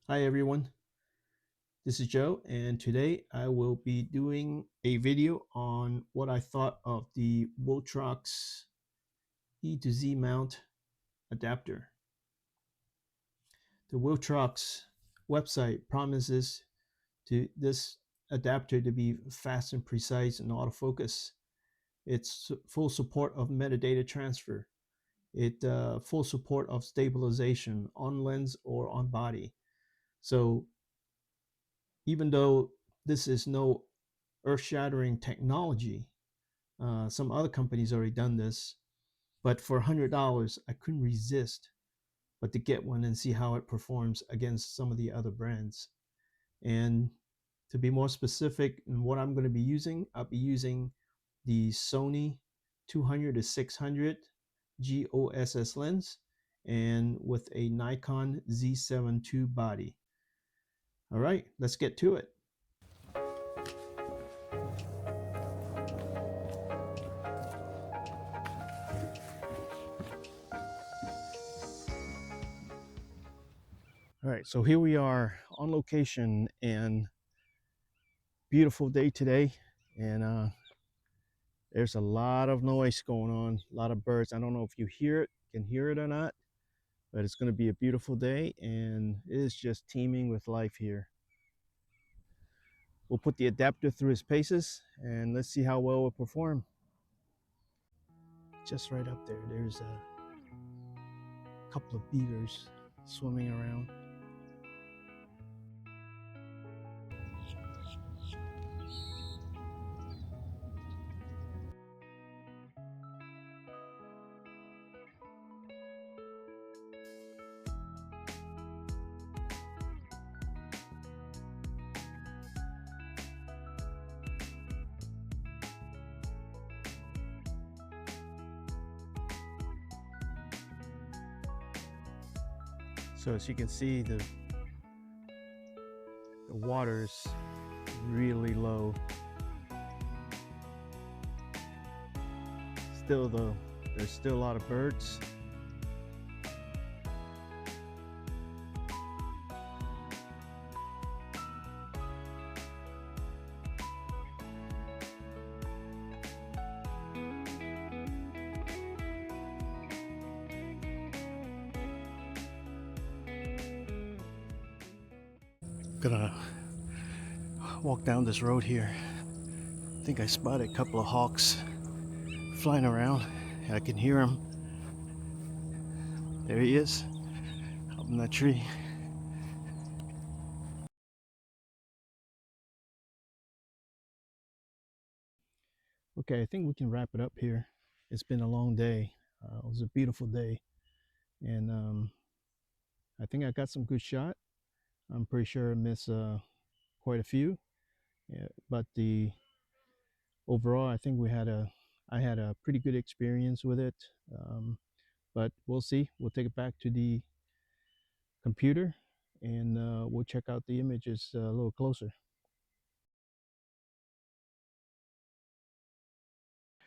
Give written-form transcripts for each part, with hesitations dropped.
Hi everyone, this is Joe, and today I will be doing a video on what I thought of the Viltrox E-Z mount adapter. The Viltrox website promises this adapter to be fast and precise and autofocus. It's full support of metadata transfer. It full support of stabilization on lens or on body. So even though this is no earth-shattering technology. Some other companies already done this, but for $100, I couldn't resist but to get one and see how it performs against some of the other brands. And to be more specific in what I'm going to be using, I'll be using the Sony 200 to 600 G OSS lens and with a Nikon Z7ii body. All right, let's get to it. All right, so here we are on location and beautiful day today. And there's a lot of noise going on, a lot of birds. I don't know if you can hear it or not, but it's going to be a beautiful day and it is just teeming with life here. We'll put the adapter through its paces and let's see how well it perform. Just right up there, there's a couple of beavers swimming around. So as you can see, the water's really low. Still though, there's still a lot of birds. Gonna walk down this road here. I think I spotted a couple of hawks flying around. I can hear him. There he is, up in that tree. Okay, I think we can wrap it up here. It's been a long day. It was a beautiful day, and I think I got some good shot. I'm pretty sure I missed quite a few, yeah, but the overall, I think I had a pretty good experience with it. Um, but we'll see. We'll take it back to the computer and we'll check out the images a little closer.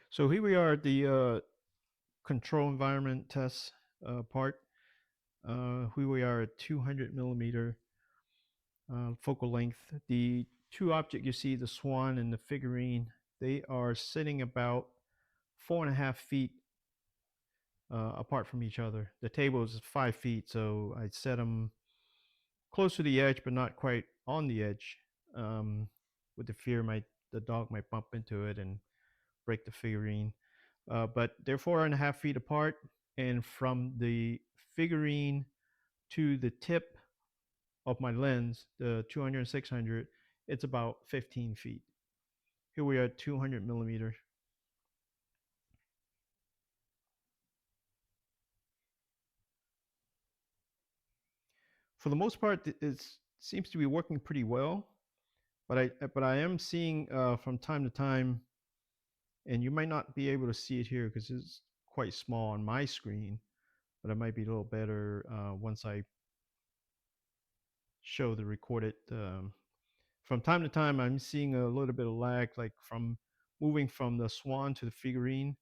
So here we are at the control environment test part. Here we are at 200 millimeter focal length. The two objects you see, the swan and the figurine, they are sitting about 4.5 feet apart from each other. The table is 5 feet, so I set them close to the edge, but not quite on the edge, with the fear the dog might bump into it and break the figurine. But they're 4.5 feet apart, and from the figurine to the tip of my lens, the 200 600, it's about 15 feet. Here we are at 200 millimeter. For the most part, it seems to be working pretty well, but I am seeing from time to time, and you might not be able to see it here because it's quite small on my screen, but it might be a little better once I show the recorded. From time to time, I'm seeing a little bit of lag, like from moving from the swan to the figurine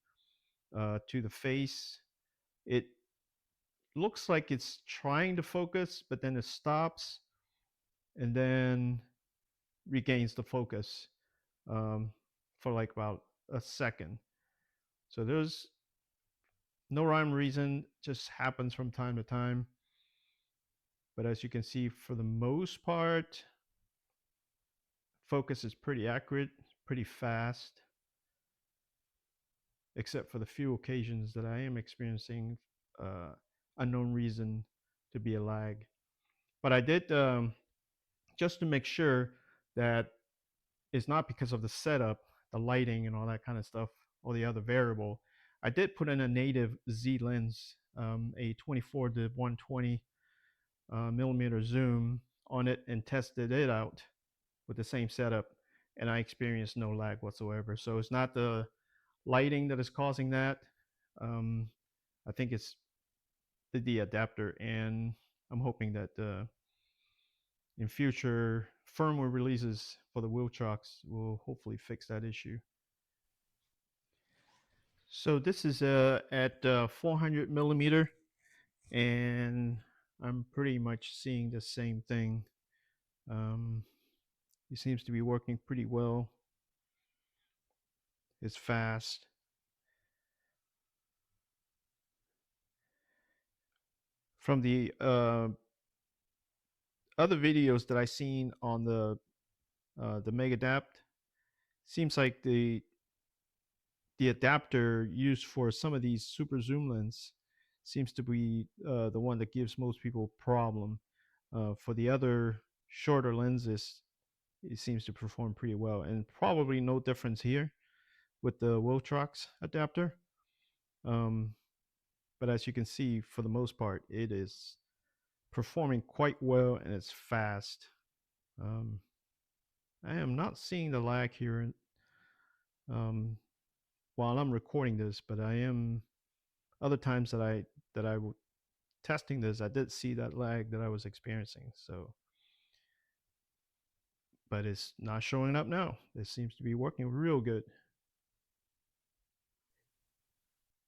to the face. It looks like it's trying to focus, but then it stops. and then regains the focus um, for like about a second. So there's no rhyme or reason, just happens from time to time. But as you can see, for the most part, focus is pretty accurate, pretty fast, except for the few occasions that I am experiencing unknown reason to be a lag. But I did, just to make sure that it's not because of the setup, the lighting, and all that kind of stuff, or the other variable. I did put in a native Z lens, a 24 to 120 millimeter zoom on it, and tested it out with the same setup, and I experienced no lag whatsoever. So it's not the lighting that is causing that. Um, I think it's the adapter, and I'm hoping that in future firmware releases for the Viltrox will hopefully fix that issue. So this is at 400 millimeter, and I'm pretty much seeing the same thing. Um, it seems to be working pretty well. It's fast. From the other videos that I seen on the Mega Adapt, seems like the adapter used for some of these super zoom lens seems to be the one that gives most people problem. For the other shorter lenses, it seems to perform pretty well, and probably no difference here with the Viltrox adapter. Um, but as you can see, for the most part, it is performing quite well, and it's fast. Um, I am not seeing the lag here um, while I'm recording this, but I am other times that I testing this, I did see that lag that I was experiencing. So, but it's not showing up now. It seems to be working real good.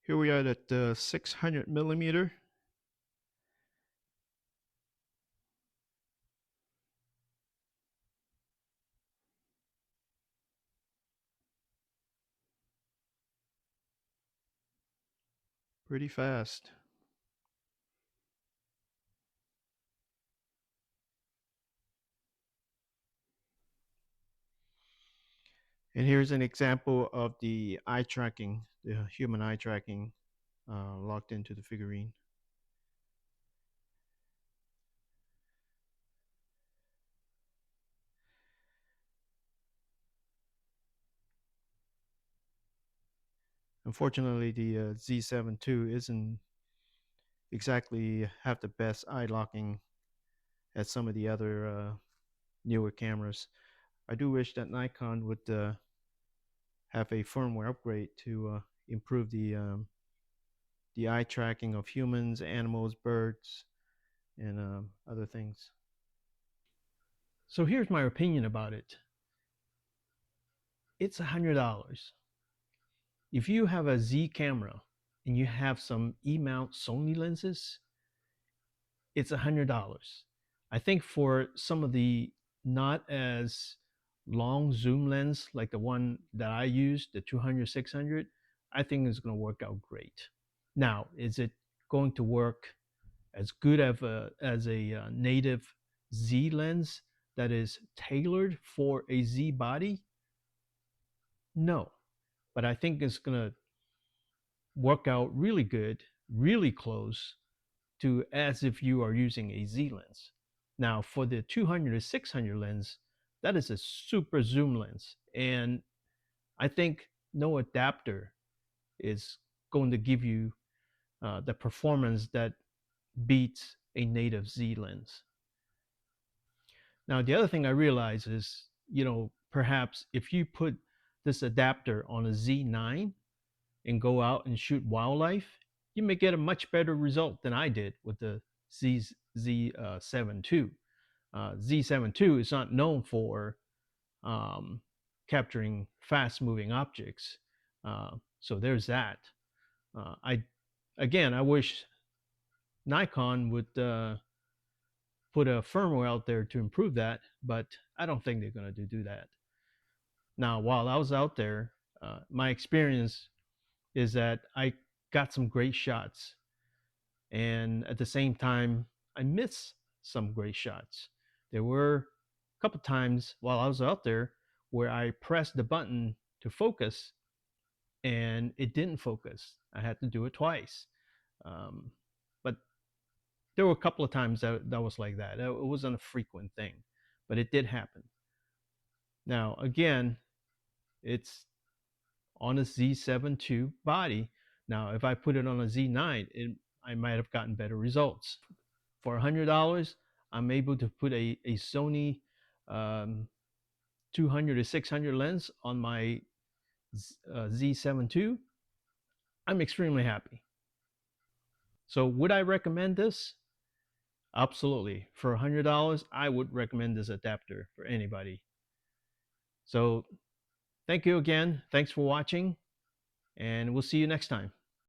Here we are at 600 millimeter. Pretty fast. And here's an example of the eye tracking, the human eye tracking locked into the figurine. Unfortunately, the Z7ii isn't exactly have the best eye locking as some of the other newer cameras. I do wish that Nikon would have a firmware upgrade to improve the eye tracking of humans, animals, birds, and other things. So here's my opinion about it. It's $100. If you have a Z camera and you have some E-mount Sony lenses, it's $100. I think for some of the not as long zoom lens like the one that I use, the 200 600, I think it's going to work out great. Now, is it going to work as good as a native Z lens that is tailored for a Z body? No, but I think it's going to work out really good, really close to as if you are using a Z lens. Now, for the 200 to 600 lens, that is a super zoom lens. And I think no adapter is going to give you the performance that beats a native Z lens. Now, the other thing I realize is, perhaps if you put this adapter on a Z9 and go out and shoot wildlife, you may get a much better result than I did with the Z7ii. Z7ii is not known for um, capturing fast-moving objects, so there's that. I wish Nikon would put a firmware out there to improve that, but I don't think they're going to do that. Now, while I was out there, my experience is that I got some great shots, and at the same time, I missed some great shots. There were a couple times while I was out there where I pressed the button to focus and it didn't focus. I had to do it twice. Um, but there were a couple of times that was like that. It wasn't a frequent thing, but it did happen. Now, again, it's on a Z7 II body. Now, if I put it on a Z9, I might have gotten better results. For $100, I'm able to put a Sony 200 to 600 lens on my Z7 II. I'm extremely happy. So would I recommend this? Absolutely. For $100, I would recommend this adapter for anybody. So thank you again. Thanks for watching, and we'll see you next time.